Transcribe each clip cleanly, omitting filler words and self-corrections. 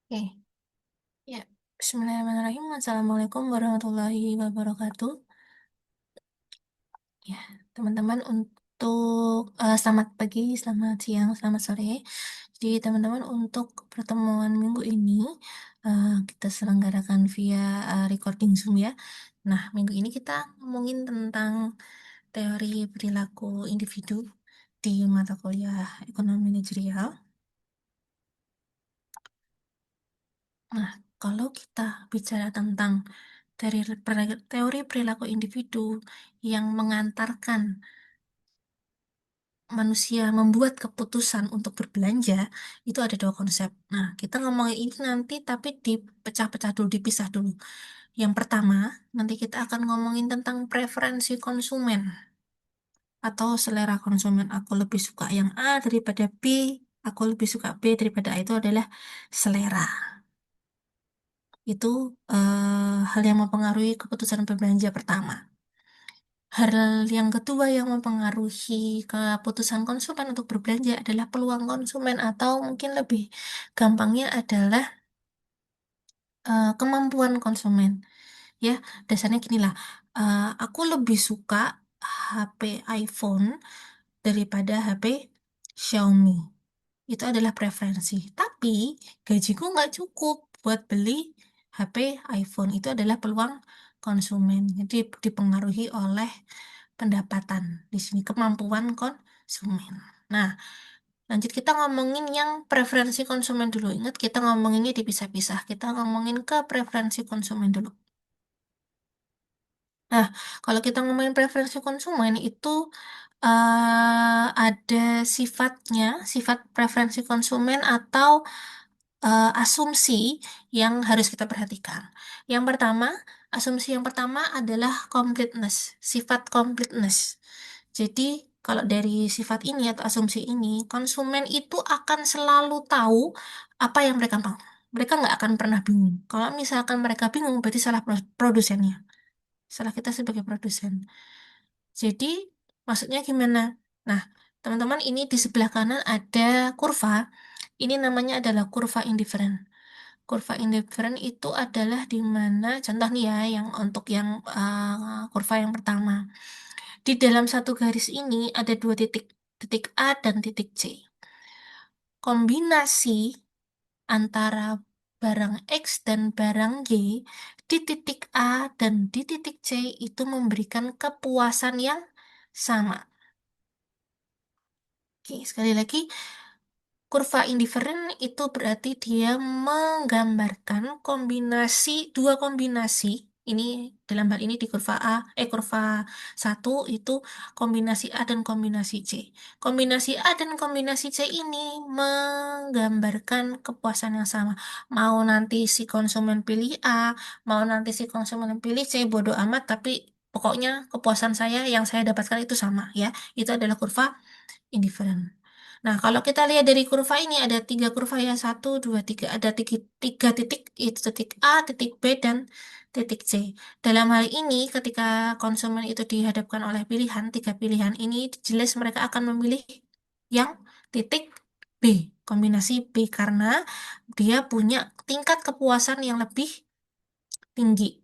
Oke, ya. Bismillahirrahmanirrahim. Assalamualaikum warahmatullahi wabarakatuh. Ya, teman-teman untuk selamat pagi, selamat siang, selamat sore. Jadi teman-teman untuk pertemuan minggu ini kita selenggarakan via recording Zoom ya. Nah, minggu ini kita ngomongin tentang teori perilaku individu di mata kuliah ekonomi manajerial. Nah, kalau kita bicara tentang teori perilaku individu yang mengantarkan manusia membuat keputusan untuk berbelanja, itu ada dua konsep. Nah, kita ngomongin ini nanti tapi dipecah-pecah dulu, dipisah dulu. Yang pertama, nanti kita akan ngomongin tentang preferensi konsumen atau selera konsumen. Aku lebih suka yang A daripada B, aku lebih suka B daripada A, itu adalah selera. Itu hal yang mempengaruhi keputusan berbelanja pertama. Hal yang kedua yang mempengaruhi keputusan konsumen untuk berbelanja adalah peluang konsumen atau mungkin lebih gampangnya adalah kemampuan konsumen. Ya, dasarnya gini lah. Aku lebih suka HP iPhone daripada HP Xiaomi. Itu adalah preferensi. Tapi gajiku nggak cukup buat beli HP iPhone. Itu adalah peluang konsumen. Jadi dipengaruhi oleh pendapatan. Di sini kemampuan konsumen. Nah, lanjut kita ngomongin yang preferensi konsumen dulu. Ingat kita ngomonginnya dipisah-pisah. Kita ngomongin ke preferensi konsumen dulu. Nah, kalau kita ngomongin preferensi konsumen itu ada sifatnya, sifat preferensi konsumen atau asumsi yang harus kita perhatikan. Yang pertama, asumsi yang pertama adalah completeness, sifat completeness. Jadi, kalau dari sifat ini atau asumsi ini, konsumen itu akan selalu tahu apa yang mereka mau. Mereka nggak akan pernah bingung. Kalau misalkan mereka bingung, berarti salah produsennya. Salah kita sebagai produsen. Jadi, maksudnya gimana? Nah, teman-teman, ini di sebelah kanan ada kurva. Ini namanya adalah kurva indifferent. Kurva indifferent itu adalah di mana, contoh nih ya, yang untuk yang kurva yang pertama. Di dalam satu garis ini ada dua titik, titik A dan titik C. Kombinasi antara barang X dan barang Y di titik A dan di titik C itu memberikan kepuasan yang sama. Oke, sekali lagi, kurva indifferent itu berarti dia menggambarkan dua kombinasi. Ini dalam hal ini di kurva satu itu kombinasi A dan kombinasi C. Kombinasi A dan kombinasi C ini menggambarkan kepuasan yang sama. Mau nanti si konsumen pilih A, mau nanti si konsumen pilih C, bodoh amat, tapi pokoknya kepuasan saya yang saya dapatkan itu sama ya. Itu adalah kurva indifferent. Nah, kalau kita lihat dari kurva ini ada tiga kurva ya, satu, dua, tiga. Ada tiga titik, itu titik A, titik B, dan titik C. Dalam hal ini, ketika konsumen itu dihadapkan oleh pilihan, tiga pilihan ini, jelas mereka akan memilih yang titik B, kombinasi B, karena dia punya tingkat kepuasan yang lebih tinggi.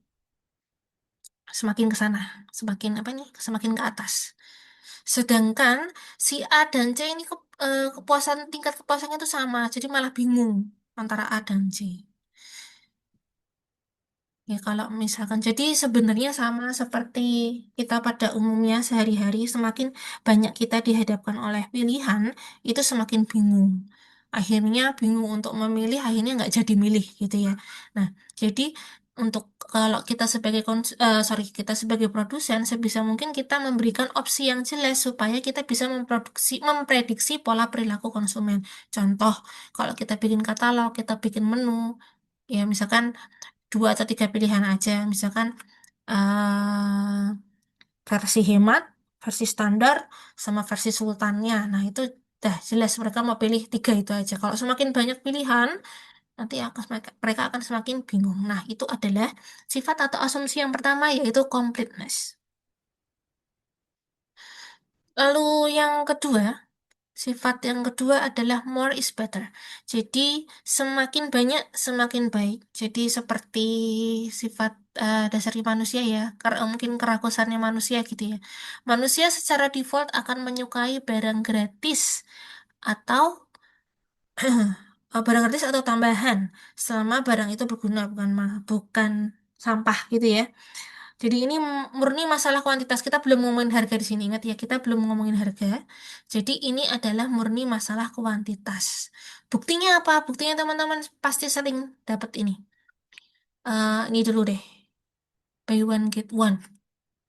Semakin ke sana, semakin apa nih, semakin ke atas. Sedangkan si A dan C ini tingkat kepuasannya itu sama, jadi malah bingung antara A dan C. Ya kalau misalkan, jadi sebenarnya sama seperti kita pada umumnya sehari-hari, semakin banyak kita dihadapkan oleh pilihan, itu semakin bingung. Akhirnya bingung untuk memilih, akhirnya nggak jadi milih gitu ya. Nah, jadi untuk kalau kita sebagai kita sebagai produsen, sebisa mungkin kita memberikan opsi yang jelas supaya kita bisa memprediksi pola perilaku konsumen. Contoh, kalau kita bikin katalog, kita bikin menu, ya misalkan dua atau tiga pilihan aja, misalkan versi hemat, versi standar, sama versi sultannya. Nah, itu dah jelas mereka mau pilih tiga itu aja. Kalau semakin banyak pilihan, nanti mereka akan semakin bingung. Nah, itu adalah sifat atau asumsi yang pertama, yaitu completeness. Lalu yang kedua, Sifat yang kedua adalah more is better. Jadi semakin banyak semakin baik. Jadi seperti sifat dasar manusia ya, karena mungkin kerakusannya manusia gitu ya. Manusia secara default akan menyukai barang gratis atau barang gratis atau tambahan selama barang itu berguna bukan sampah gitu ya. Jadi ini murni masalah kuantitas. Kita belum ngomongin harga di sini. Ingat ya, kita belum ngomongin harga. Jadi ini adalah murni masalah kuantitas. Buktinya apa? Buktinya teman-teman pasti sering dapat ini. Ini dulu deh. Buy one get one.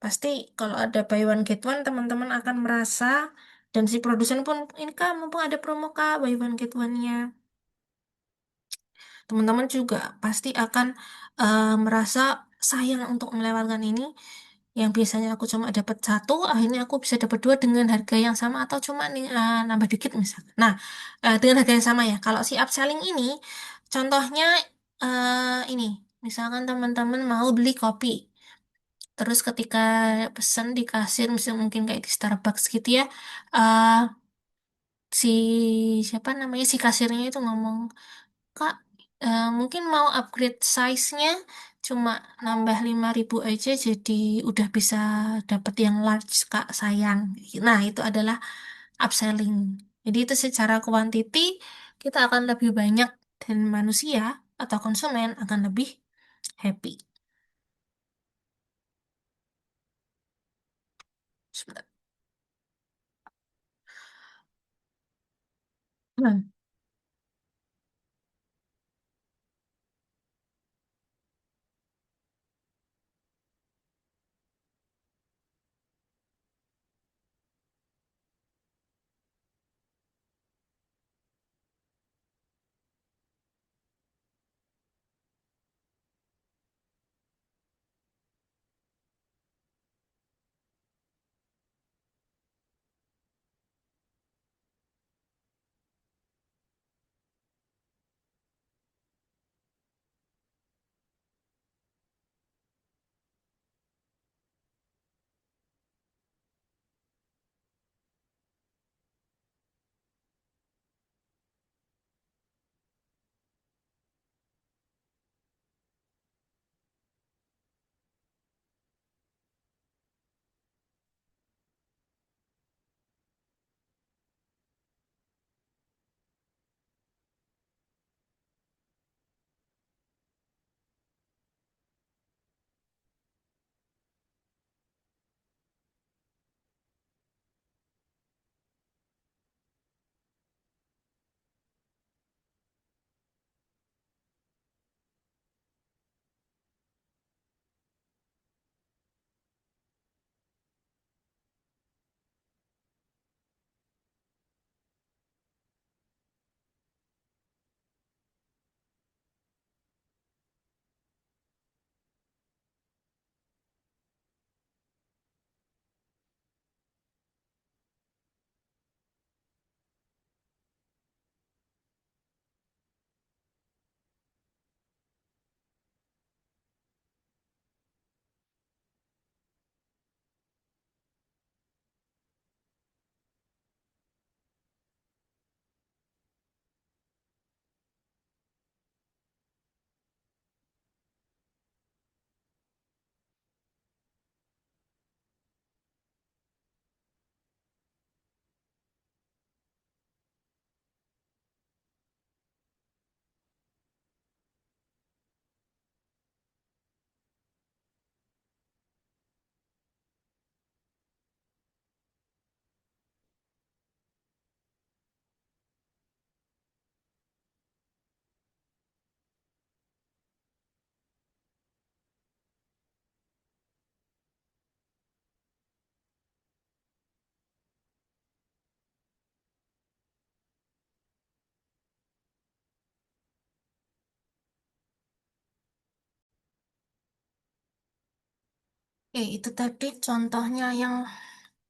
Pasti kalau ada buy one get one, teman-teman akan merasa dan si produsen pun ini kak mumpung ada promo kak buy one get one-nya. Teman-teman juga pasti akan merasa sayang untuk melewatkan ini. Yang biasanya aku cuma dapat satu, akhirnya aku bisa dapat dua dengan harga yang sama atau cuma nih nambah dikit misalkan. Nah, dengan harga yang sama ya. Kalau si upselling ini, contohnya ini, misalkan teman-teman mau beli kopi, terus ketika pesan di kasir, misalnya mungkin kayak di Starbucks gitu ya, eh si siapa namanya si kasirnya itu ngomong, Kak, mungkin mau upgrade size-nya cuma nambah 5.000 aja jadi udah bisa dapet yang large Kak sayang. Nah, itu adalah upselling. Jadi itu secara quantity kita akan lebih banyak dan manusia atau konsumen akan lebih happy. Sebentar. Hmm. Oke, itu tadi contohnya yang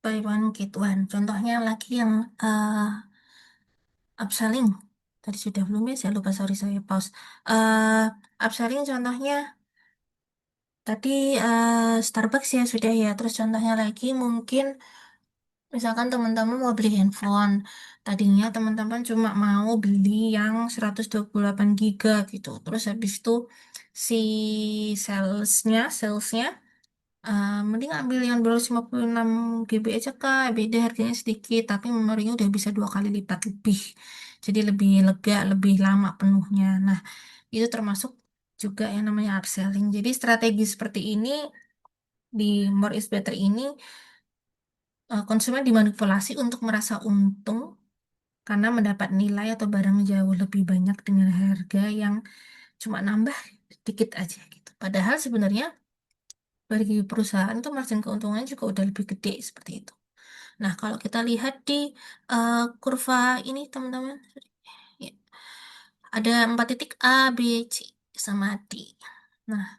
buy one get one. Contohnya lagi yang upselling. Tadi sudah belum ya? Saya lupa, sorry saya pause. Upselling contohnya tadi Starbucks ya sudah ya. Terus contohnya lagi mungkin Misalkan teman-teman mau beli handphone, tadinya teman-teman cuma mau beli yang 128 giga gitu. Terus habis itu si salesnya, mending ambil yang 256 GB aja kak, beda harganya sedikit, tapi memorinya udah bisa 2 kali lipat lebih. Jadi lebih lega, lebih lama penuhnya. Nah, itu termasuk juga yang namanya upselling. Jadi strategi seperti ini di More is Better ini konsumen dimanipulasi untuk merasa untung karena mendapat nilai atau barang jauh lebih banyak dengan harga yang cuma nambah dikit aja gitu. Padahal sebenarnya bagi perusahaan itu margin keuntungannya juga udah lebih gede seperti itu. Nah, kalau kita lihat di kurva ini teman-teman, ya, ada 4 titik A, B, C, sama D. Nah,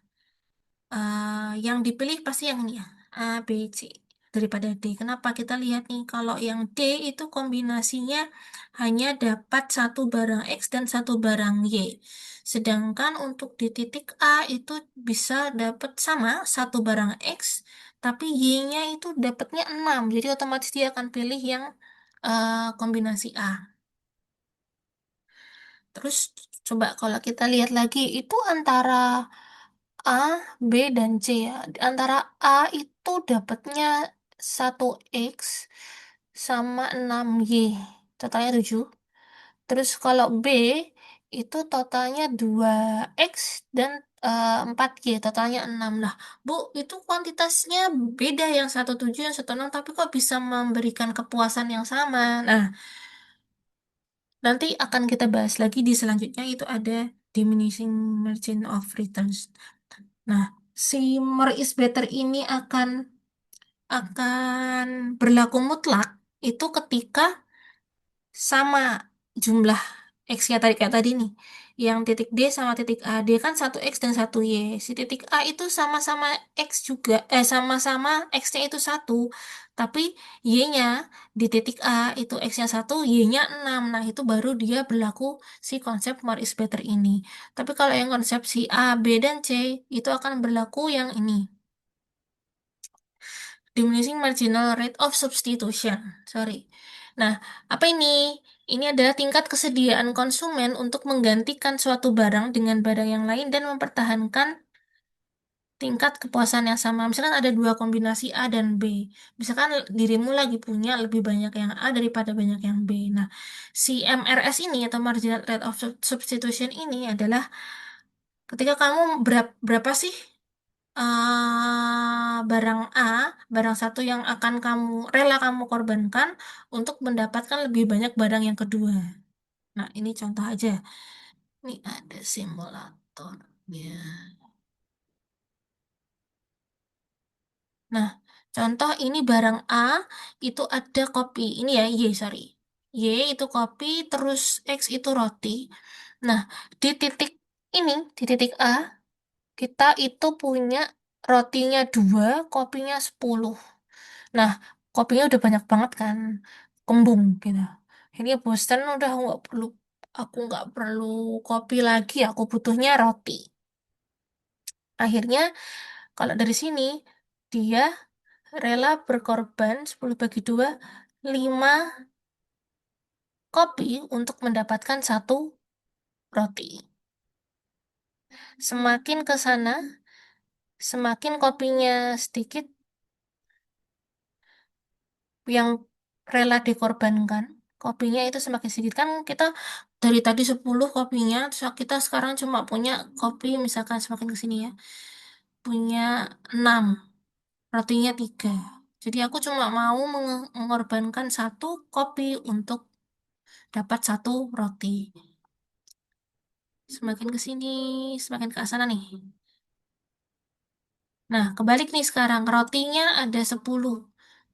yang dipilih pasti yang ini ya, A, B, C daripada D. Kenapa? Kita lihat nih, kalau yang D itu kombinasinya hanya dapat satu barang X dan satu barang Y. Sedangkan untuk di titik A itu bisa dapat sama satu barang X, tapi Y-nya itu dapatnya 6. Jadi otomatis dia akan pilih yang kombinasi A. Terus coba kalau kita lihat lagi, itu antara A, B, dan C ya. Antara A itu dapatnya 1X sama 6Y. Totalnya 7. Terus kalau B itu totalnya 2X dan 4Y. Totalnya 6. Nah, Bu, itu kuantitasnya beda yang 17 yang 16, tapi kok bisa memberikan kepuasan yang sama? Nah, nanti akan kita bahas lagi di selanjutnya itu ada diminishing margin of returns. Nah, si more is better ini akan berlaku mutlak itu ketika sama jumlah X-nya tadi kayak tadi nih. Yang titik D sama titik A. D kan satu X dan satu Y. Si titik A itu sama-sama X juga. Sama-sama X-nya itu satu. Tapi Y-nya di titik A itu X-nya satu, Y-nya 6. Nah, itu baru dia berlaku si konsep more is better ini. Tapi kalau yang konsep si A, B, dan C, itu akan berlaku yang ini. Diminishing marginal rate of substitution. Sorry. Nah, apa ini? Ini adalah tingkat kesediaan konsumen untuk menggantikan suatu barang dengan barang yang lain dan mempertahankan tingkat kepuasan yang sama. Misalkan ada dua kombinasi A dan B. Misalkan dirimu lagi punya lebih banyak yang A daripada banyak yang B. Nah, si MRS ini atau marginal rate of substitution ini adalah ketika kamu berapa sih barang A, barang satu yang akan rela kamu korbankan untuk mendapatkan lebih banyak barang yang kedua. Nah, ini contoh aja. Ini ada simulatornya. Nah, contoh ini barang A itu ada kopi. Ini ya, Y, sorry. Y itu kopi, terus X itu roti. Nah, di titik ini, di titik A, kita itu punya rotinya 2, kopinya 10. Nah, kopinya udah banyak banget kan, kembung gitu. Ini bosan udah nggak perlu, aku nggak perlu kopi lagi, aku butuhnya roti. Akhirnya, kalau dari sini, dia rela berkorban 10 bagi 2, 5 kopi untuk mendapatkan satu roti. Semakin ke sana, semakin kopinya sedikit, yang rela dikorbankan kopinya itu semakin sedikit kan kita dari tadi 10 kopinya terus kita sekarang cuma punya kopi misalkan semakin ke sini ya punya 6 rotinya 3 jadi aku cuma mau mengorbankan satu kopi untuk dapat satu roti semakin ke sini semakin ke sana nih nah kebalik nih sekarang rotinya ada 10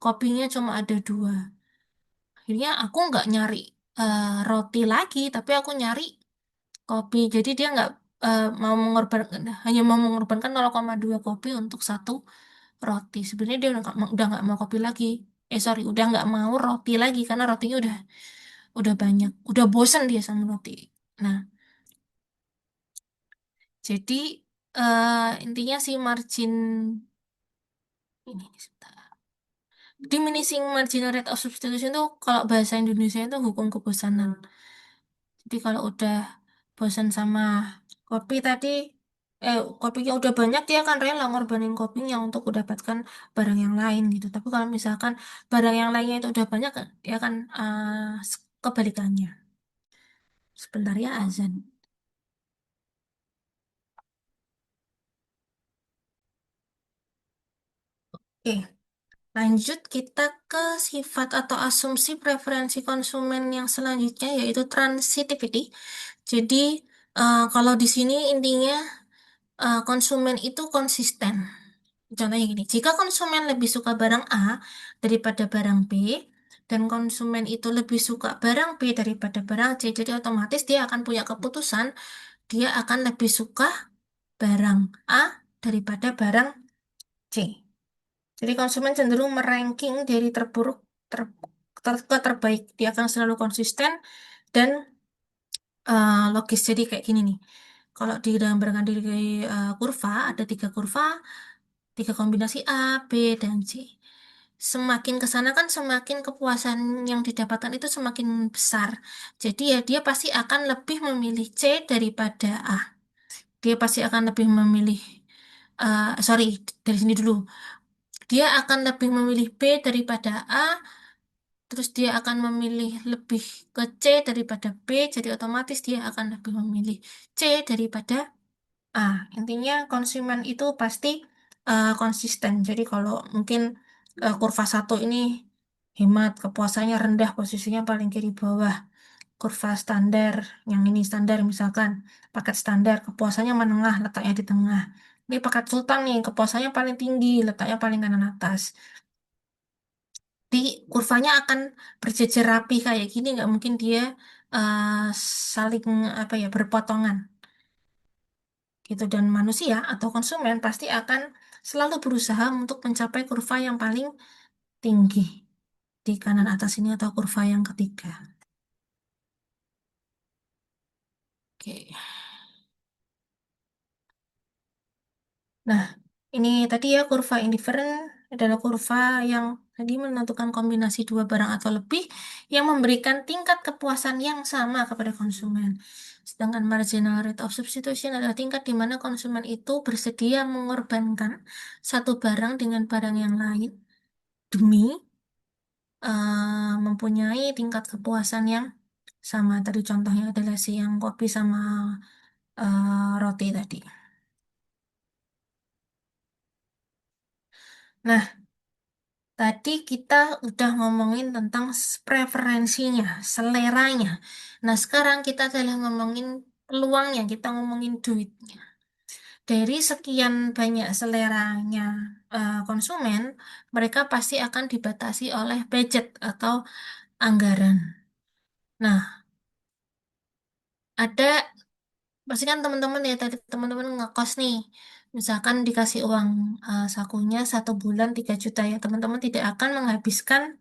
kopinya cuma ada 2 akhirnya aku nggak nyari roti lagi, tapi aku nyari kopi. Jadi dia nggak mau mengorbankan, hanya mau mengorbankan 0,2 kopi untuk satu roti. Sebenarnya dia udah nggak mau kopi lagi. Sorry, udah nggak mau roti lagi karena rotinya udah banyak, udah bosen dia sama roti. Nah, jadi intinya si margin ini sebentar. Diminishing marginal rate of substitution itu kalau bahasa Indonesia itu hukum kebosanan. Jadi kalau udah bosan sama kopi tadi, kopinya udah banyak dia akan rela ngorbanin kopinya untuk mendapatkan barang yang lain gitu. Tapi kalau misalkan barang yang lainnya itu udah banyak, dia akan kebalikannya. Sebentar ya azan. Oke, lanjut kita ke sifat atau asumsi preferensi konsumen yang selanjutnya yaitu transitivity. Jadi kalau di sini intinya konsumen itu konsisten. Contohnya gini, jika konsumen lebih suka barang A daripada barang B, dan konsumen itu lebih suka barang B daripada barang C, jadi otomatis dia akan punya keputusan, dia akan lebih suka barang A daripada barang C. Jadi konsumen cenderung meranking dari terburuk ke terbaik. Dia akan selalu konsisten dan logis. Jadi kayak gini nih. Kalau digambarkan di kurva, ada tiga kurva, tiga kombinasi A, B, dan C. Semakin ke sana kan semakin kepuasan yang didapatkan itu semakin besar. Jadi ya dia pasti akan lebih memilih C daripada A. Dia pasti akan lebih memilih, sorry, dari sini dulu. Dia akan lebih memilih B daripada A, terus dia akan memilih lebih ke C daripada B, jadi otomatis dia akan lebih memilih C daripada A. Intinya konsumen itu pasti konsisten. Jadi kalau mungkin kurva satu ini hemat, kepuasannya rendah, posisinya paling kiri bawah. Kurva standar, yang ini standar misalkan, paket standar, kepuasannya menengah, letaknya di tengah. Ini paket sultan nih, kepuasannya paling tinggi, letaknya paling kanan atas. Di kurvanya akan berjejer rapi kayak gini, nggak mungkin dia eh, saling apa ya berpotongan gitu. Dan manusia atau konsumen pasti akan selalu berusaha untuk mencapai kurva yang paling tinggi di kanan atas ini atau kurva yang ketiga. Oke. Nah, ini tadi ya kurva indifferent adalah kurva yang tadi menentukan kombinasi dua barang atau lebih yang memberikan tingkat kepuasan yang sama kepada konsumen. Sedangkan marginal rate of substitution adalah tingkat di mana konsumen itu bersedia mengorbankan satu barang dengan barang yang lain demi mempunyai tingkat kepuasan yang sama. Tadi contohnya adalah si yang kopi sama roti tadi. Nah, tadi kita udah ngomongin tentang preferensinya, seleranya. Nah, sekarang kita adalah ngomongin peluangnya, kita ngomongin duitnya. Dari sekian banyak seleranya konsumen, mereka pasti akan dibatasi oleh budget atau anggaran. Nah, ada, pasti kan teman-teman ya, tadi teman-teman ngekos nih. Misalkan dikasih uang sakunya 1 bulan 3 juta ya, teman-teman tidak akan menghabiskan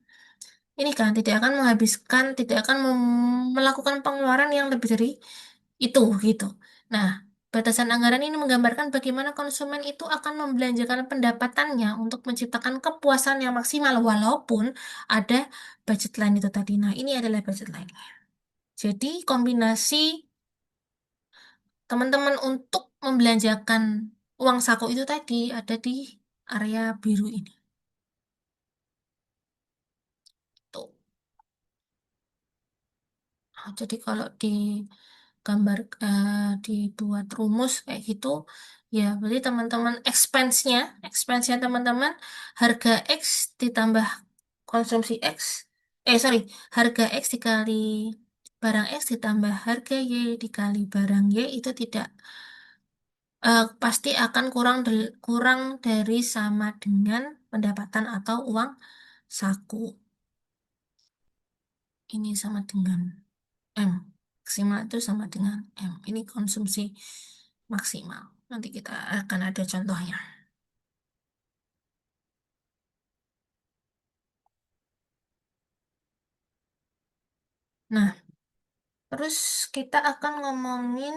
ini kan tidak akan menghabiskan, tidak akan melakukan pengeluaran yang lebih dari itu gitu. Nah, batasan anggaran ini menggambarkan bagaimana konsumen itu akan membelanjakan pendapatannya untuk menciptakan kepuasan yang maksimal walaupun ada budget line itu tadi. Nah, ini adalah budget line. Jadi, kombinasi teman-teman untuk membelanjakan uang saku itu tadi ada di area biru ini. Tuh. Nah, jadi kalau gambar dibuat rumus kayak gitu ya berarti teman-teman expense-nya teman-teman harga X ditambah konsumsi X sorry harga X dikali barang X ditambah harga Y dikali barang Y itu tidak pasti akan kurang dari sama dengan pendapatan atau uang saku ini sama dengan M. Maksimal itu sama dengan M. Ini konsumsi maksimal. Nanti kita akan ada contohnya. Nah, terus kita akan ngomongin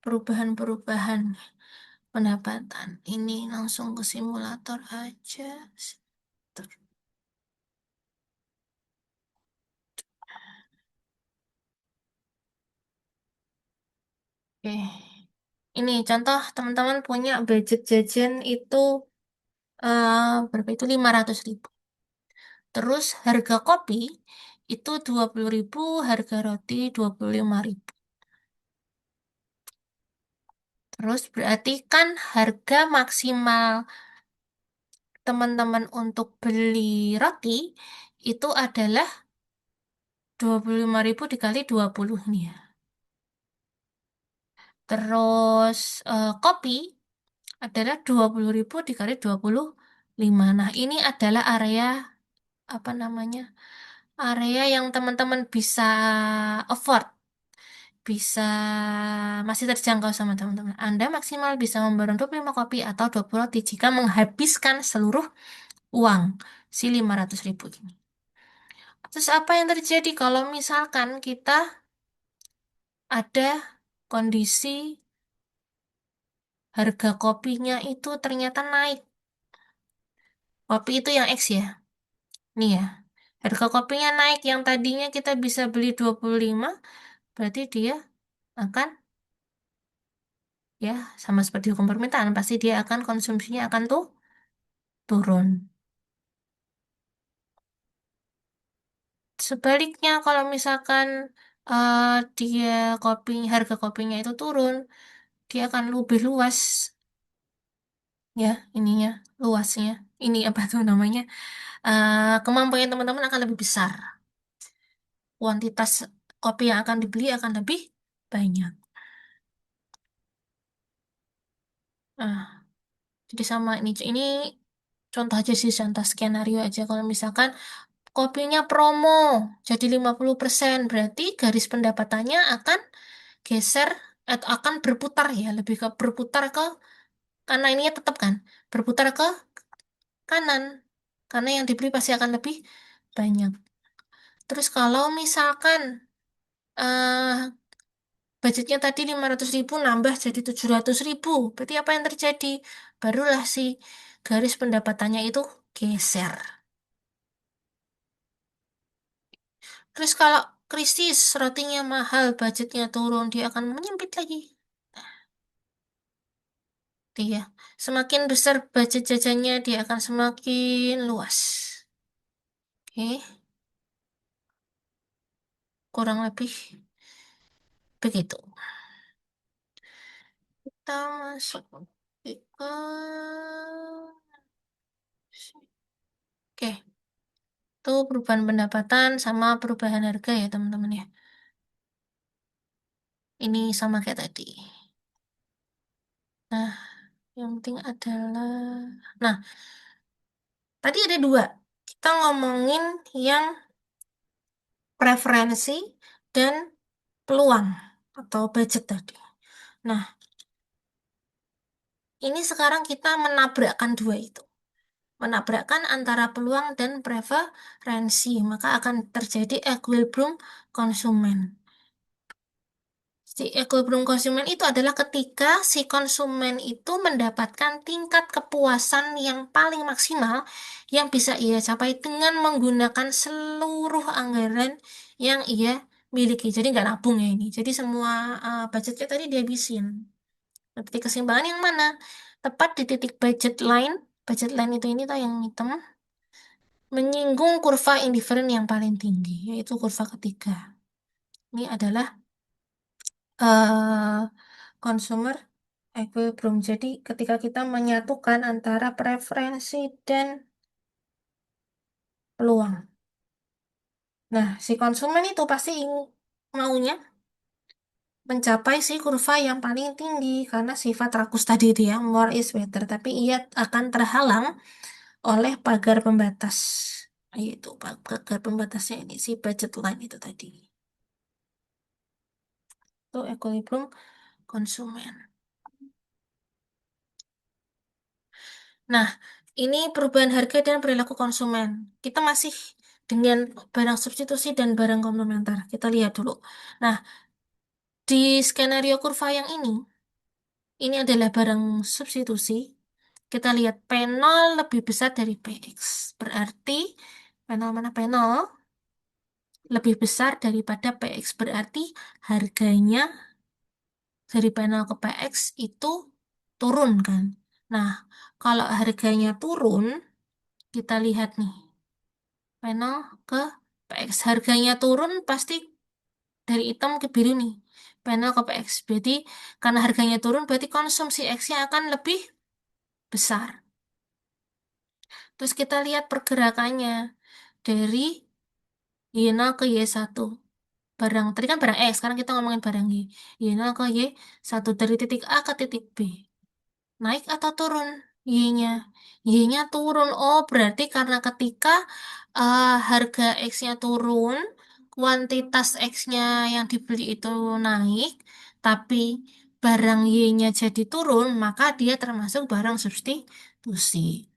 perubahan-perubahan. pendapatan. Ini langsung ke simulator aja. Simulator. Oke. Ini contoh teman-teman punya budget jajan itu berapa itu 500.000. Terus harga kopi itu 20.000, harga roti 25.000. Terus berarti kan harga maksimal teman-teman untuk beli roti itu adalah 25.000 dikali 20 nih ya. Terus kopi adalah 20.000 dikali 25. Nah, ini adalah area apa namanya? Area yang teman-teman bisa afford, bisa masih terjangkau sama teman-teman. Anda maksimal bisa memborong 25 kopi atau 20 roti jika menghabiskan seluruh uang si 500.000 ini. Terus apa yang terjadi kalau misalkan kita ada kondisi harga kopinya itu ternyata naik. Kopi itu yang X ya. Nih ya. Harga kopinya naik yang tadinya kita bisa beli 25, berarti dia akan ya sama seperti hukum permintaan, pasti dia akan konsumsinya akan tuh turun. Sebaliknya kalau misalkan eh, dia harga kopinya itu turun, dia akan lebih luas ya ininya, luasnya. Ini apa tuh namanya? Kemampuan teman-teman akan lebih besar. Kuantitas kopi yang akan dibeli akan lebih banyak. Nah, jadi sama ini contoh aja sih, contoh skenario aja. Kalau misalkan kopinya promo jadi 50%, berarti garis pendapatannya akan geser atau akan berputar ya, lebih ke berputar ke karena ininya tetap kan, berputar ke kanan. Karena yang dibeli pasti akan lebih banyak. Terus kalau misalkan eh budgetnya tadi 500.000 nambah jadi 700.000. Berarti apa yang terjadi? Barulah si garis pendapatannya itu geser. Terus kalau krisis, rotinya mahal, budgetnya turun, dia akan menyempit lagi. Dia semakin besar budget jajannya, dia akan semakin luas. Oke, kurang lebih begitu. Kita masuk ke... Oke, itu perubahan pendapatan sama perubahan harga ya teman-teman ya. Ini sama kayak tadi. Nah, yang penting adalah... Nah, tadi ada dua. Kita ngomongin yang preferensi dan peluang atau budget tadi. Nah, ini sekarang kita menabrakkan dua itu. Menabrakkan antara peluang dan preferensi, maka akan terjadi equilibrium konsumen. Si equilibrium konsumen itu adalah ketika si konsumen itu mendapatkan tingkat kepuasan yang paling maksimal yang bisa ia capai dengan menggunakan seluruh anggaran yang ia miliki. Jadi nggak nabung ya ini. Jadi semua budgetnya tadi dihabisin. Nah, titik keseimbangan yang mana? Tepat di titik budget line itu ini tuh yang hitam, menyinggung kurva indifferent yang paling tinggi, yaitu kurva ketiga. Ini adalah eh consumer equilibrium. Jadi ketika kita menyatukan antara preferensi dan peluang. Nah, si konsumen itu pasti maunya mencapai si kurva yang paling tinggi karena sifat rakus tadi itu ya, more is better. Tapi ia akan terhalang oleh pagar pembatas. Yaitu pagar pembatasnya ini si budget line itu tadi. Itu equilibrium konsumen. Nah, ini perubahan harga dan perilaku konsumen. Kita masih dengan barang substitusi dan barang komplementer. Kita lihat dulu. Nah, di skenario kurva yang ini, Ini adalah barang substitusi. Kita lihat panel lebih besar dari PX. Berarti panel mana panel lebih besar daripada PX. Berarti harganya dari panel ke PX itu turun kan. Nah, kalau harganya turun, kita lihat nih. Panel ke PX. Harganya turun pasti dari hitam ke biru nih. Panel ke PX. Berarti karena harganya turun, berarti konsumsi X-nya akan lebih besar. Terus kita lihat pergerakannya dari Y0 ke Y1. Tadi kan barang X, sekarang kita ngomongin barang Y. Y0 ke Y1 dari titik A ke titik B. Naik atau turun Y-nya? Y-nya turun. Oh, berarti karena ketika harga X-nya turun, kuantitas X-nya yang dibeli itu naik, tapi barang Y-nya jadi turun, maka dia termasuk barang substitusi.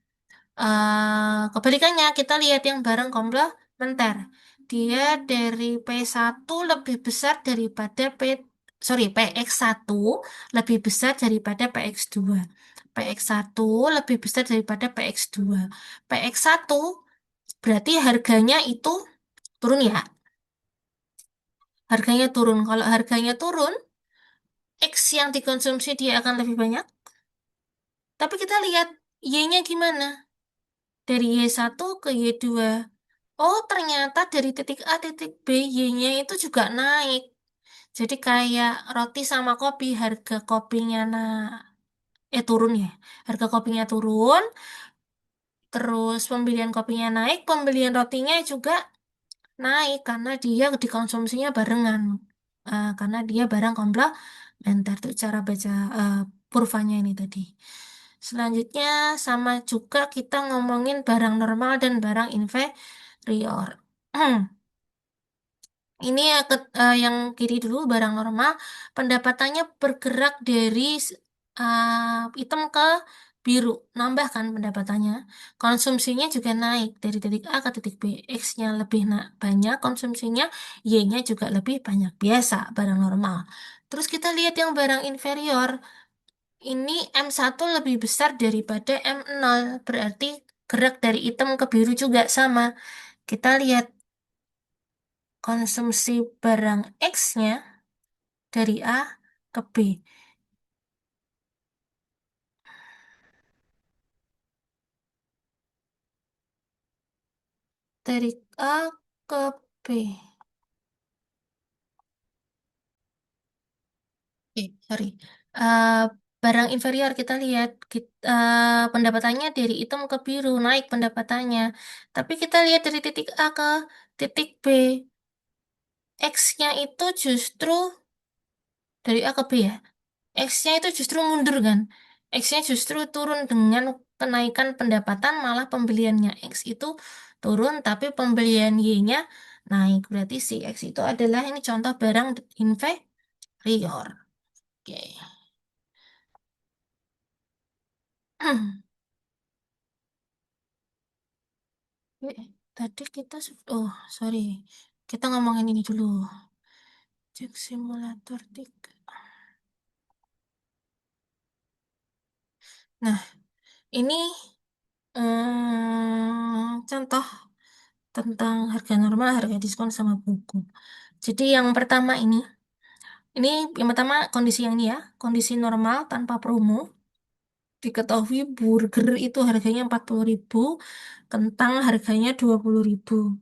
Kebalikannya, kita lihat yang barang komplementer. Dia dari P1 lebih besar daripada PX1 lebih besar daripada PX2. PX1 lebih besar daripada PX2. PX1 berarti harganya itu turun ya. Harganya turun. Kalau harganya turun, X yang dikonsumsi dia akan lebih banyak. Tapi kita lihat Y-nya gimana? Dari Y1 ke Y2. Oh, ternyata dari titik A titik B, Y-nya itu juga naik. Jadi kayak roti sama kopi, harga kopinya turun ya. Harga kopinya turun, terus pembelian kopinya naik, pembelian rotinya juga naik karena dia dikonsumsinya barengan. Karena dia barang komplementer. Itu cara baca kurvanya ini tadi. Selanjutnya sama juga kita ngomongin barang normal dan barang inferior. Ini yang kiri dulu barang normal, pendapatannya bergerak dari hitam ke biru, nambah kan pendapatannya. Konsumsinya juga naik dari titik A ke titik B. X-nya lebih banyak konsumsinya, Y-nya juga lebih banyak. Biasa barang normal. Terus kita lihat yang barang inferior. Ini M1 lebih besar daripada M0, berarti gerak dari hitam ke biru juga sama. Kita lihat konsumsi barang X-nya dari A ke B. Dari A ke B. Sorry. Eh, barang inferior kita lihat pendapatannya dari hitam ke biru, naik pendapatannya. Tapi kita lihat dari titik A ke titik B. X-nya itu justru dari A ke B ya. X-nya itu justru mundur kan. X-nya justru turun dengan kenaikan pendapatan, malah pembeliannya X itu turun, tapi pembelian Y-nya naik. Berarti si X itu adalah ini contoh barang inferior. Oke. Tadi kita oh sorry, kita ngomongin ini dulu. Cek simulator 3. Nah, ini contoh tentang harga normal, harga diskon sama buku. Jadi yang pertama ini yang pertama kondisi yang ini ya, kondisi normal tanpa promo. Diketahui burger itu harganya 40.000, kentang harganya 20.000.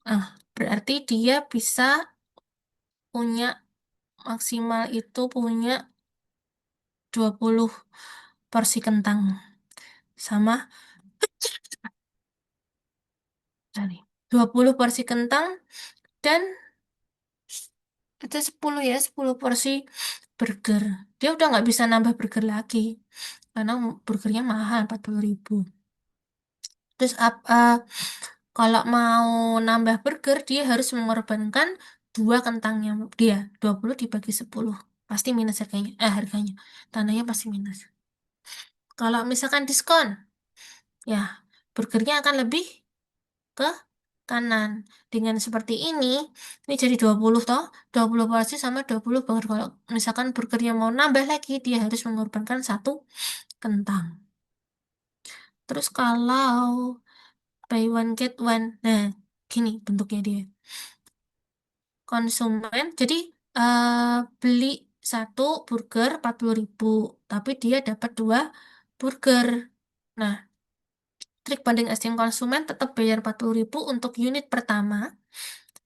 Ah, berarti dia bisa punya maksimal itu punya 20 porsi kentang sama sorry, 20 porsi kentang dan itu 10 ya, 10 porsi burger. Dia udah nggak bisa nambah burger lagi karena burgernya mahal 40.000. Terus kalau mau nambah burger dia harus mengorbankan dua kentangnya dia. 20 dibagi 10 pasti minus harganya. Harganya. Tandanya pasti minus. Kalau misalkan diskon, ya burgernya akan lebih ke kanan. Dengan seperti ini jadi 20 toh, 20 porsi sama 20 burger. Kalau misalkan burgernya mau nambah lagi, dia harus mengorbankan satu kentang. Terus kalau buy one get one, nah gini bentuknya dia. Konsumen, jadi beli satu burger 40.000, tapi dia dapat dua burger. Nah, trik banding asing konsumen tetap bayar 40.000 untuk unit pertama,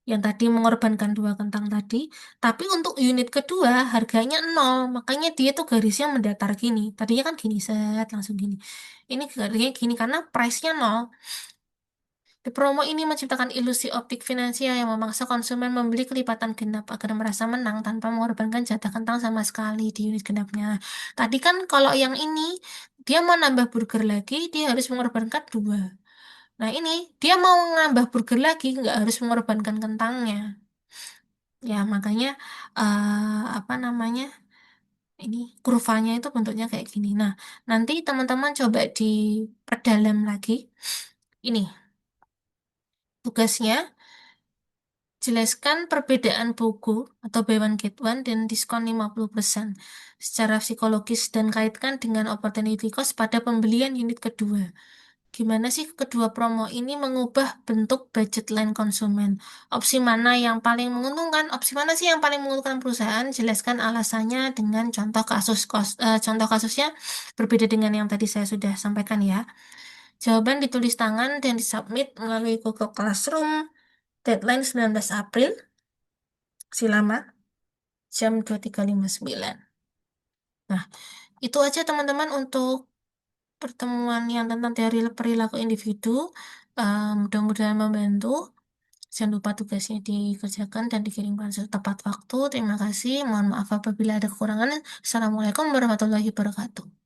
yang tadi mengorbankan dua kentang tadi, tapi untuk unit kedua harganya nol, makanya dia tuh garisnya mendatar gini. Tadinya kan gini, set, langsung gini. Ini garisnya gini karena price-nya nol. Di promo ini menciptakan ilusi optik finansial yang memaksa konsumen membeli kelipatan genap agar merasa menang tanpa mengorbankan jatah kentang sama sekali di unit genapnya. Tadi kan kalau yang ini, dia mau nambah burger lagi, dia harus mengorbankan dua. Nah ini, dia mau nambah burger lagi, nggak harus mengorbankan kentangnya. Ya makanya, apa namanya, ini kurvanya itu bentuknya kayak gini. Nah, nanti teman-teman coba diperdalam lagi. Ini tugasnya. Jelaskan perbedaan buku atau buy one get one dan diskon 50% secara psikologis dan kaitkan dengan opportunity cost pada pembelian unit kedua. Gimana sih kedua promo ini mengubah bentuk budget line konsumen? Opsi mana yang paling menguntungkan? Opsi mana sih yang paling menguntungkan perusahaan? Jelaskan alasannya dengan contoh kasus contoh kasusnya berbeda dengan yang tadi saya sudah sampaikan ya. Jawaban ditulis tangan dan disubmit melalui Google Classroom. Deadline 19 April. Silama jam 23.59. Nah, itu aja teman-teman untuk pertemuan yang tentang teori perilaku individu. Mudah-mudahan membantu. Jangan lupa tugasnya dikerjakan dan dikirimkan tepat waktu. Terima kasih. Mohon maaf apabila ada kekurangan. Assalamualaikum warahmatullahi wabarakatuh.